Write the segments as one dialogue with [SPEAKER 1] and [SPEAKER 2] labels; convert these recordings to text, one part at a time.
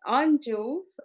[SPEAKER 1] I'm Jules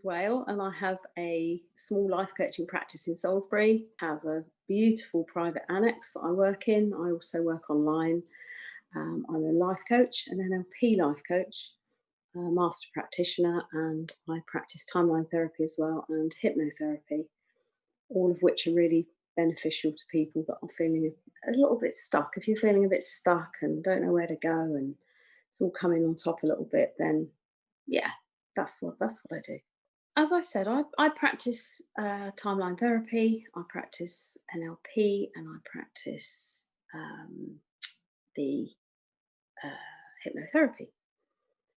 [SPEAKER 1] Whale, and I have a small life coaching practice in Salisbury. Have a beautiful private annex that I work in. I also work online. I'm a life coach, an NLP life coach, a master practitioner, and I practice timeline therapy as well and hypnotherapy, all of which are really beneficial to people that are feeling a little bit stuck. If you're feeling a bit stuck and don't know where to go and it's all coming on top a little bit, then yeah, that's what I do. As I said, I practice timeline therapy, I practice NLP, and I practice the hypnotherapy.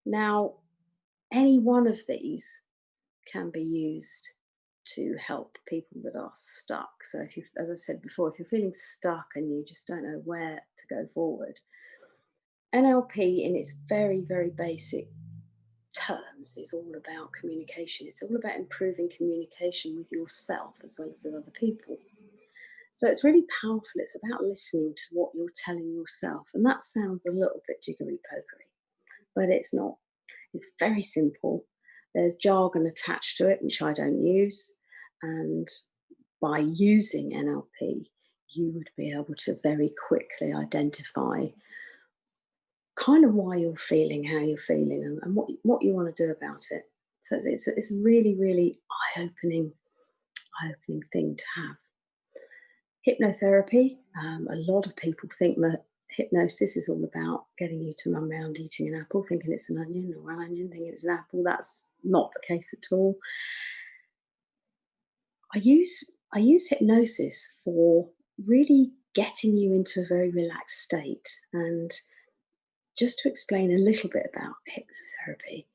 [SPEAKER 1] Now, any one of these can be used to help people that are stuck. So, if you, as I said before, if you're feeling stuck and you just don't know where to go forward, NLP, in its very, very basic terms, is all about communication. It's all about improving communication with yourself as well as with other people. So it's really powerful. It's about listening to what you're telling yourself. And that sounds a little bit jiggery pokery, but it's not. It's very simple. There's jargon attached to it, which I don't use. And by using NLP, you would be able to very quickly identify kind of why you're feeling how you're feeling and what you want to do about it. So it's a really, really eye-opening thing to have. Hypnotherapy, a lot of people think that hypnosis is all about getting you to run around eating an apple, thinking it's an onion, or an onion thinking it's an apple. That's not the case at all. I use hypnosis for really getting you into a very relaxed state. And just to explain a little bit about hypnotherapy,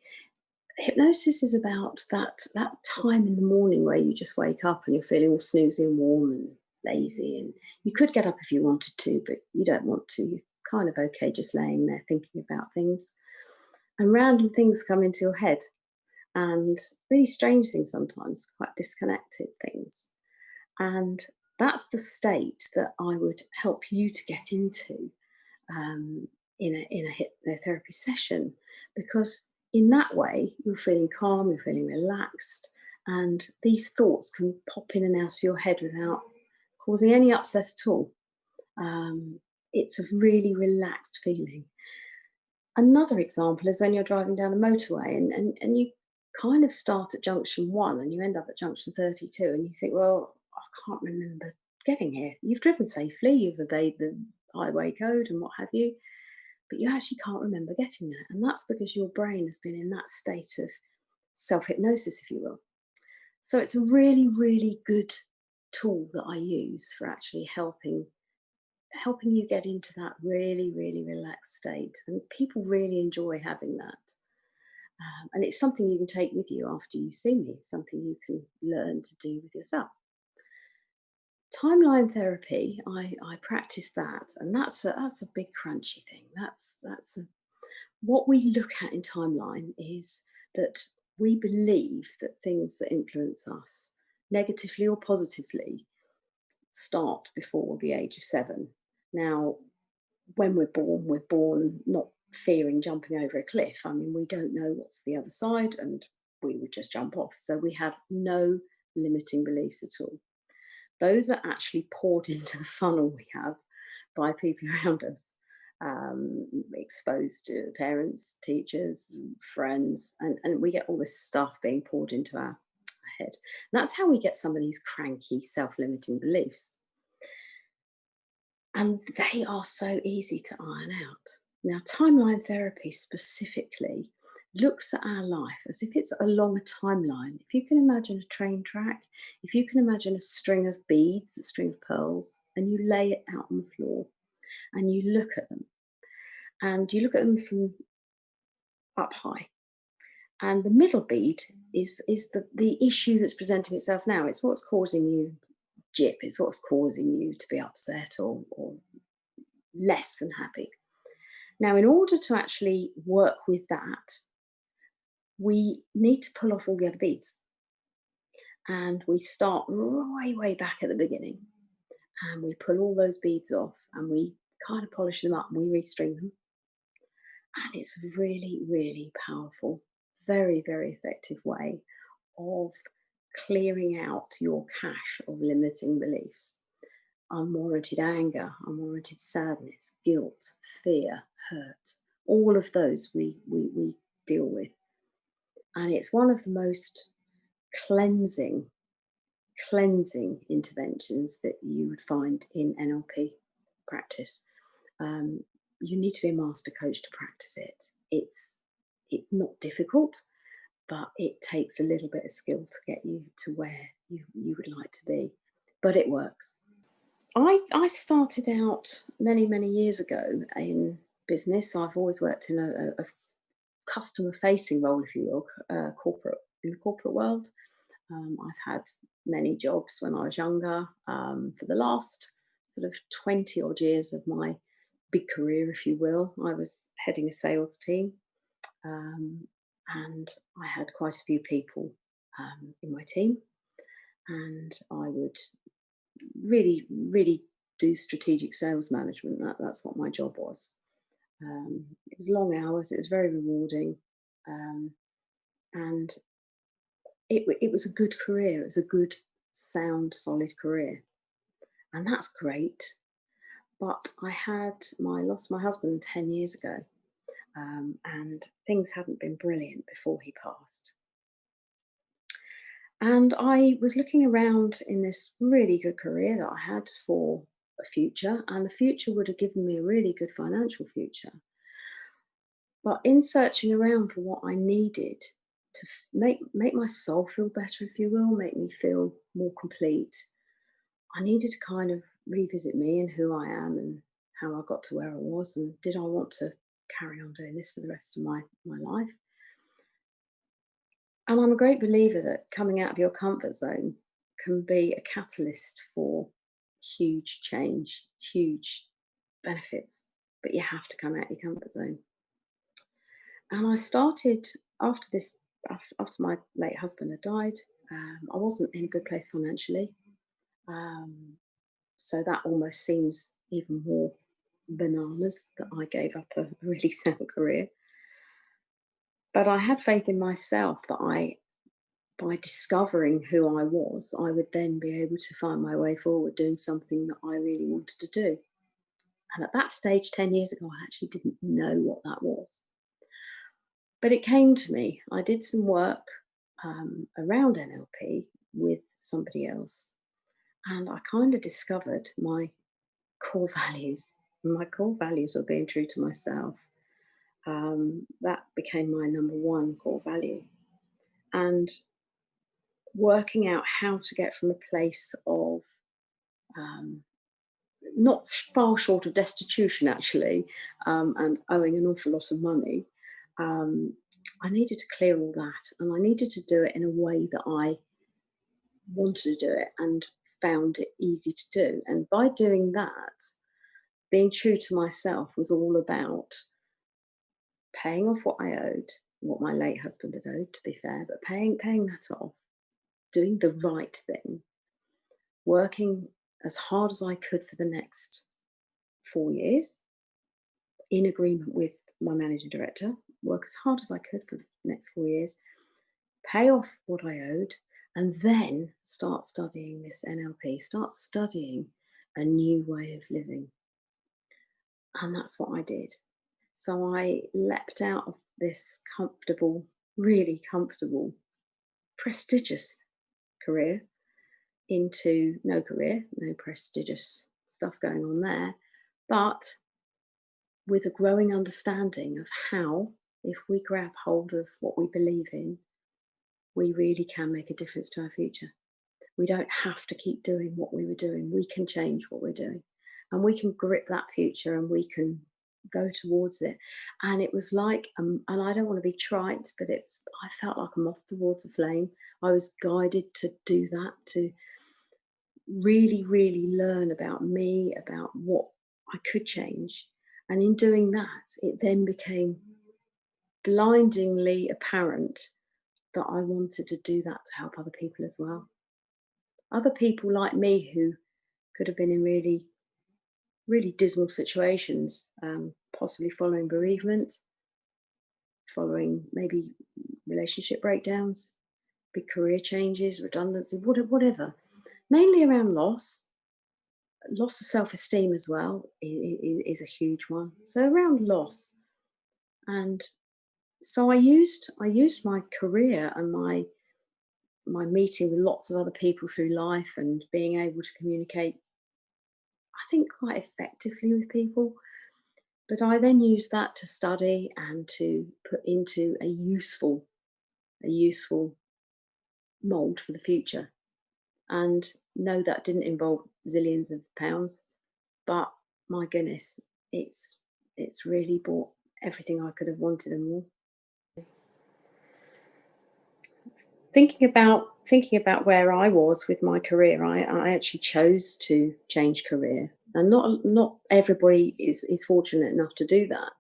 [SPEAKER 1] hypnosis is about that time in the morning where you just wake up and you're feeling all snoozy and warm and lazy, and you could get up if you wanted to, but you don't want to. You're kind of okay just laying there thinking about things, and random things come into your head, and really strange things sometimes, quite disconnected things. And that's the state that I would help you to get into in a hypnotherapy session, because in that way you're feeling calm, you're feeling relaxed, and these thoughts can pop in and out of your head without causing any upset at all. It's a really relaxed feeling. Another example is when you're driving down a motorway and you kind of start at junction 1 and you end up at junction 32, and you think, well, I can't remember getting here. You've driven safely, you've obeyed the highway code and what have you, but you actually can't remember getting there. And that's because your brain has been in that state of self-hypnosis, if you will. So it's a really, really good tool that I use for actually helping you get into that really, really relaxed state. And people really enjoy having that. And it's something you can take with you after you see me. It's something you can learn to do with yourself. Timeline therapy, I practice that, and that's a big crunchy thing. What we look at in timeline is that we believe that things that influence us negatively or positively start before the age of 7. Now, when we're born not fearing jumping over a cliff. I mean, we don't know what's the other side, and we would just jump off. So we have no limiting beliefs at all. Those are actually poured into the funnel we have by people around us, exposed to parents, teachers, friends, and we get all this stuff being poured into our head. And that's how we get some of these cranky, self-limiting beliefs. And they are so easy to iron out. Now, timeline therapy specifically looks at our life as if it's along a timeline. If you can imagine a train track, if you can imagine a string of beads, a string of pearls, and you lay it out on the floor and you look at them, and you look at them from up high. And the middle bead is the issue that's presenting itself now. It's what's causing you jip, it's what's causing you to be upset or less than happy. Now, in order to actually work with that, we need to pull off all the other beads. And we start way back at the beginning. And we pull all those beads off and we kind of polish them up and we restring them. And it's really, really powerful, very, very effective way of clearing out your cache of limiting beliefs. Unwarranted anger, unwarranted sadness, guilt, fear, hurt, all of those we deal with. And it's one of the most cleansing, cleansing interventions that you would find in NLP practice. You need to be a master coach to practice it. It's not difficult, but it takes a little bit of skill to get you to where you would like to be. But it works. I started out many, many years ago in business. I've always worked in a customer-facing role, if you will, corporate in the corporate world. I've had many jobs when I was younger. For the last sort of 20 odd years of my big career, if you will, I was heading a sales team, and I had quite a few people in my team, and I would really, really do strategic sales management. That's what my job was. It was long hours. It was very rewarding, and it was a good career. It was a good, sound, solid career, and that's great. But I lost my husband 10 years ago, and things hadn't been brilliant before he passed. And I was looking around in this really good career that I had for a future, and the future would have given me a really good financial future. But in searching around for what I needed to make myself feel better, if you will, make me feel more complete, I needed to kind of revisit me and who I am and how I got to where I was, and did I want to carry on doing this for the rest of my life? And I'm a great believer that coming out of your comfort zone can be a catalyst for huge change, huge benefits, but you have to come out your comfort zone. And I started after my late husband had died. I wasn't in a good place financially. So that almost seems even more bananas that I gave up a really sound career. But I had faith in myself that by discovering who I was, I would then be able to find my way forward doing something that I really wanted to do. And at that stage, 10 years ago, I actually didn't know what that was. But it came to me. I did some work around NLP with somebody else, and I kind of discovered my core values. My core values of being true to myself. That became my number one core value. And working out how to get from a place of not far short of destitution, actually, and owing an awful lot of money, I needed to clear all that, and I needed to do it in a way that I wanted to do it and found it easy to do. And by doing that, being true to myself was all about paying off what I owed, what my late husband had owed, to be fair, but paying that off, doing the right thing, working as hard as I could for the next 4 years, in agreement with my managing director, work as hard as I could for the next 4 years, pay off what I owed, and then start studying this NLP, start studying a new way of living. And that's what I did. So I leapt out of this comfortable, really comfortable, prestigious career into no career, no prestigious stuff going on there, but with a growing understanding of how, if we grab hold of what we believe in, we really can make a difference to our future. We don't have to keep doing what we were doing. We can change what we're doing, and we can grip that future, and we can go towards it. And it was like, and I don't want to be trite, but I felt like a moth towards a flame. I was guided to do that, to really, really learn about me, about what I could change. And in doing that, it then became blindingly apparent that I wanted to do that to help other people as well. Other people like me who could have been in really, really dismal situations, possibly following bereavement, following maybe relationship breakdowns, big career changes, redundancy, whatever. Mainly around loss of self-esteem as well is a huge one. So around loss, and so I used my career and my meeting with lots of other people through life and being able to communicate, I think, quite effectively with people. But I then used that to study and to put into a useful mold for the future. And no, that didn't involve zillions of pounds, but my goodness, it's it's really brought everything I could have wanted and more. Thinking about where I was with my career, I actually chose to change career, and not everybody is fortunate enough to do that.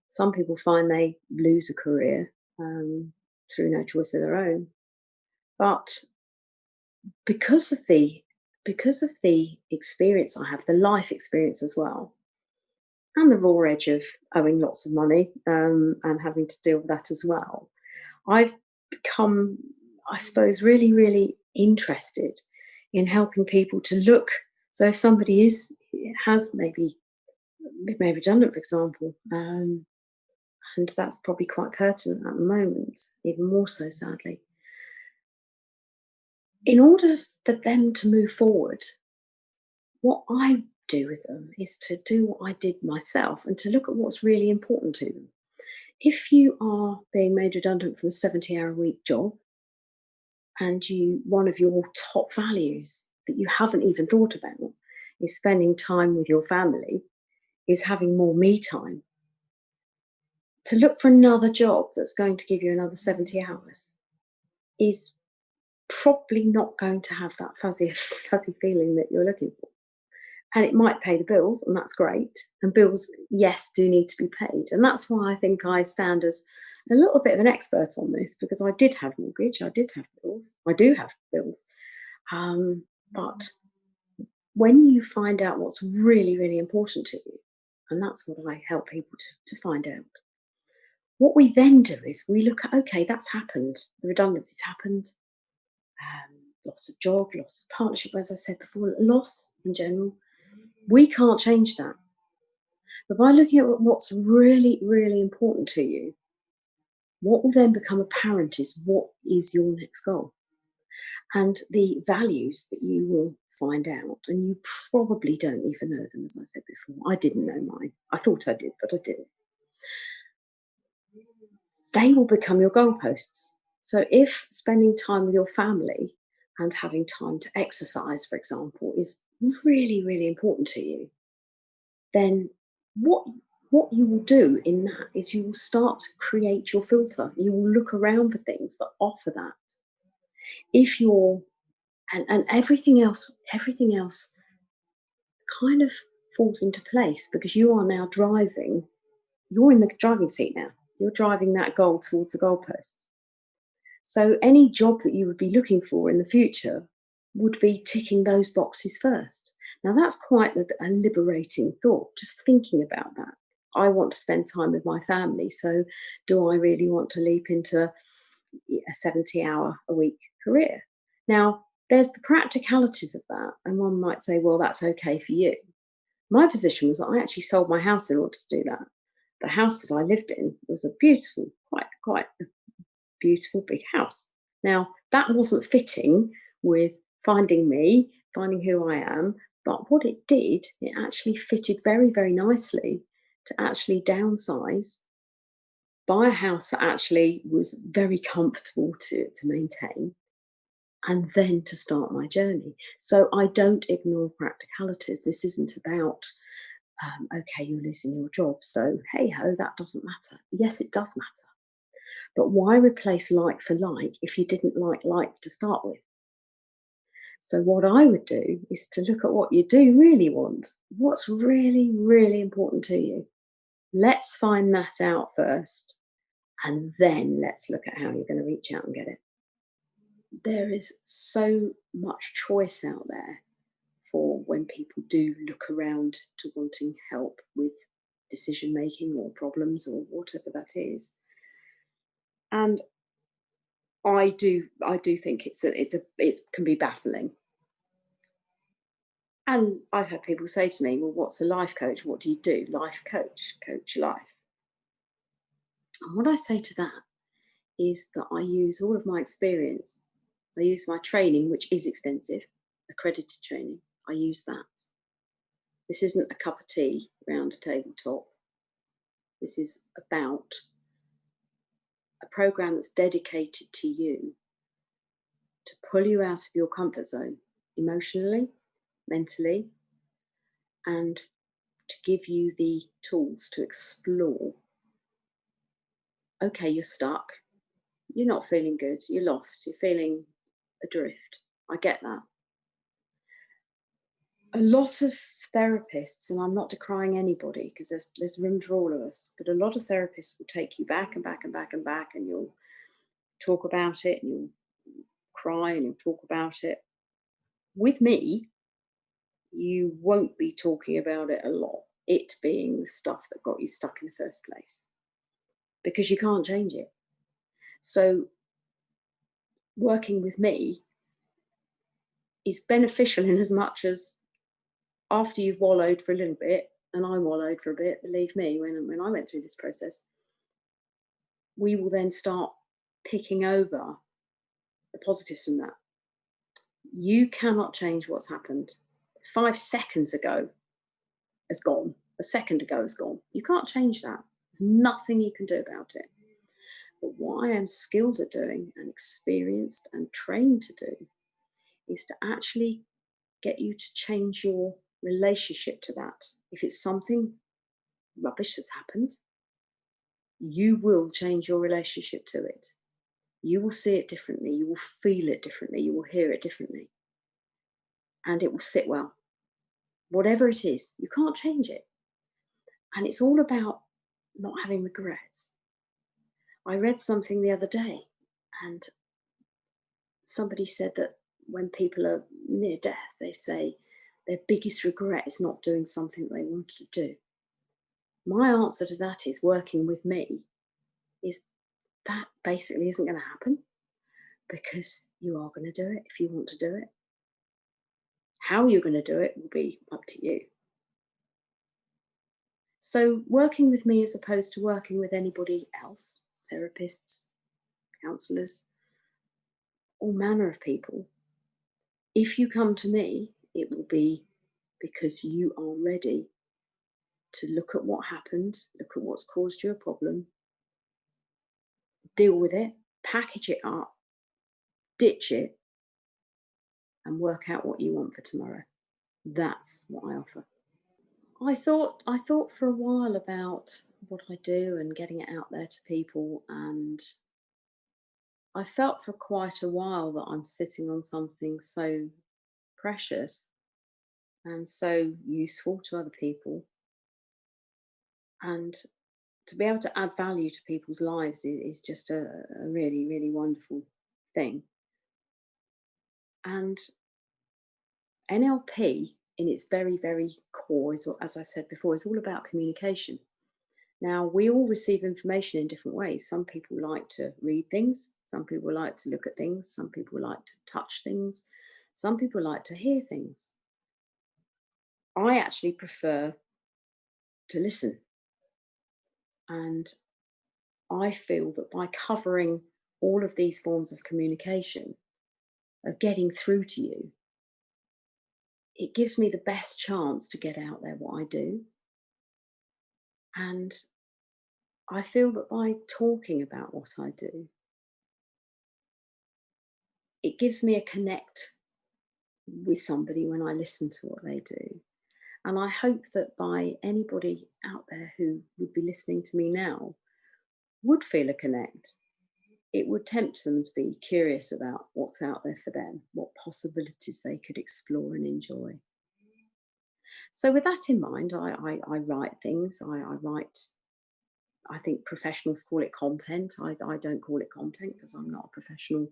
[SPEAKER 1] Some people find they lose a career through no choice of their own, but because of the experience I have, the life experience as well, and the raw edge of owing lots of money and having to deal with that as well, I've become, I suppose, really, really interested in helping people to look. So if somebody has maybe been made redundant, for example, and that's probably quite pertinent at the moment, even more so, sadly. In order for them to move forward, what I do with them is to do what I did myself and to look at what's really important to them. If you are being made redundant from a 70-hour-a-week job, and one of your top values that you haven't even thought about is spending time with your family, is having more me time, to look for another job that's going to give you another 70 hours is probably not going to have that fuzzy feeling that you're looking for. And it might pay the bills, and that's great. And bills, yes, do need to be paid. And that's why I think I stand as a little bit of an expert on this, because I did have mortgage, I did have bills, I do have bills. But when you find out what's really, really important to you, and that's what I help people to find out, what we then do is we look at, okay, that's happened, the redundancy's happened, loss of job, loss of partnership, as I said before, loss in general. We can't change that. But by looking at what's really, really important to you, what will then become apparent is what is your next goal and the values that you will find out. And you probably don't even know them, as I said before. I didn't know mine. I thought I did, but I didn't. They will become your goalposts. So if spending time with your family and having time to exercise, for example, is really, really important to you, then what you will do in that is you will start to create your filter. You will look around for things that offer that. If you're and everything else kind of falls into place because you are now driving, you're in the driving seat now. You're driving that goal towards the goalpost. So any job that you would be looking for in the future would be ticking those boxes first. Now that's quite a liberating thought, just thinking about that. I want to spend time with my family, so do I really want to leap into a 70-hour-a-week career? Now, there's the practicalities of that, and one might say, well, that's okay for you. My position was that I actually sold my house in order to do that. The house that I lived in was a beautiful, quite a beautiful big house. Now, that wasn't fitting with finding me, finding who I am, but what it did, it actually fitted very, very nicely to actually downsize, buy a house that actually was very comfortable to maintain, and then to start my journey. So I don't ignore practicalities. This isn't about, okay, you're losing your job, so hey ho, that doesn't matter. Yes, it does matter. But why replace like for like if you didn't like to start with? So what I would do is to look at what you do really want. What's really, really important to you? Let's find that out first, and then let's look at how you're going to reach out and get it. There is so much choice out there for when people do look around to wanting help with decision making or problems or whatever that is. And I do think it can be baffling. And I've had people say to me, well, what's a life coach? What do you do? Life coach, coach life. And what I say to that is that I use all of my experience. I use my training, which is extensive, accredited training. I use that. This isn't a cup of tea round a tabletop. This is about a program that's dedicated to you to pull you out of your comfort zone emotionally, mentally, and to give you the tools to explore. Okay, you're stuck. You're not feeling good. You're lost. You're feeling adrift. I get that. A lot of therapists, and I'm not decrying anybody because there's room for all of us, but a lot of therapists will take you back and back and back and back, and you'll talk about it and you'll cry and you'll talk about it. With me, you won't be talking about it a lot, it being the stuff that got you stuck in the first place, because you can't change it. So working with me is beneficial in as much as after you've wallowed for a little bit, and I wallowed for a bit, believe me, when I went through this process, we will then start picking over the positives from that. You cannot change what's happened. 5 seconds ago has gone. A second ago has gone. You can't change that. There's nothing you can do about it. But what I am skilled at doing and experienced and trained to do is to actually get you to change your relationship to that. If it's something rubbish that's happened, you will change your relationship to it. You will see it differently. You will feel it differently. You will hear it differently. And it will sit well. Whatever it is, you can't change it. And it's all about not having regrets. I read something the other day, and somebody said that when people are near death, they say their biggest regret is not doing something they wanted to do. My answer to that is working with me is that basically isn't going to happen, because you are going to do it if you want to do it. How you're going to do it will be up to you. So working with me as opposed to working with anybody else, therapists, counsellors, all manner of people, if you come to me, it will be because you are ready to look at what happened, look at what's caused you a problem, deal with it, package it up, ditch it, and work out what you want for tomorrow. That's what I offer. I thought for a while about what I do and getting it out there to people, and I felt for quite a while that I'm sitting on something so precious and so useful to other people, and to be able to add value to people's lives is just a really, really wonderful thing. And NLP, in its very, very core, is, as I said before, is all about communication. Now, we all receive information in different ways. Some people like to read things, some people like to look at things, some people like to touch things, some people like to hear things. I actually prefer to listen. And I feel that by covering all of these forms of communication, of getting through to you, it gives me the best chance to get out there what I do. And I feel that by talking about what I do, it gives me a connect with somebody when I listen to what they do. And I hope that by anybody out there who would be listening to me now would feel a connect. It would tempt them to be curious about what's out there for them, what possibilities they could explore and enjoy. So with that in mind, I write things. I write, I think professionals call it content. I don't call it content because I'm not a professional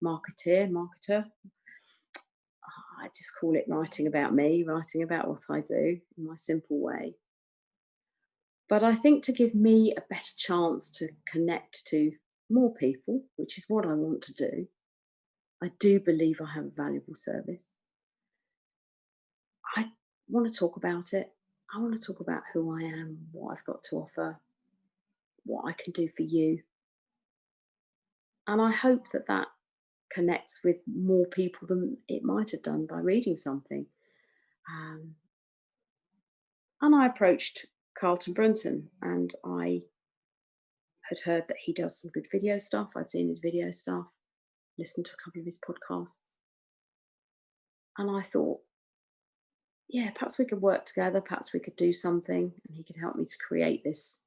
[SPEAKER 1] marketer. I just call it writing about me, writing about what I do in my simple way. But I think to give me a better chance to connect to more people, which is what I want to do. I do believe I have a valuable service. I want to talk about it. I want to talk about who I am, what I've got to offer, what I can do for you. And I hope that that connects with more people than it might have done by reading something. Um, and I approached Carlton Brunton, and I had heard that he does some good video stuff. I'd seen his video stuff, listened to a couple of his podcasts. And I thought, yeah, perhaps we could work together. Perhaps we could do something, and he could help me to create this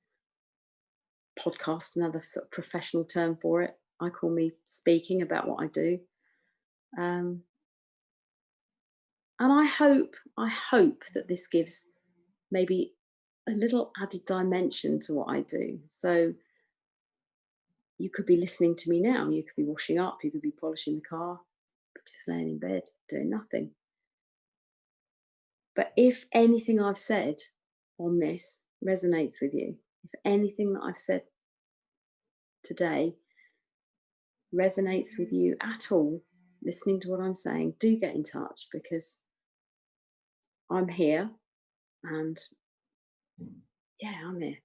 [SPEAKER 1] podcast, another sort of professional term for it. I call me speaking about what I do. Um, and I hope that this gives maybe a little added dimension to what I do. So you could be listening to me now, you could be washing up, you could be polishing the car, just laying in bed, doing nothing. But if anything I've said on this resonates with you, if anything that I've said today resonates with you at all, listening to what I'm saying, do get in touch, because I'm here, and yeah, I'm here.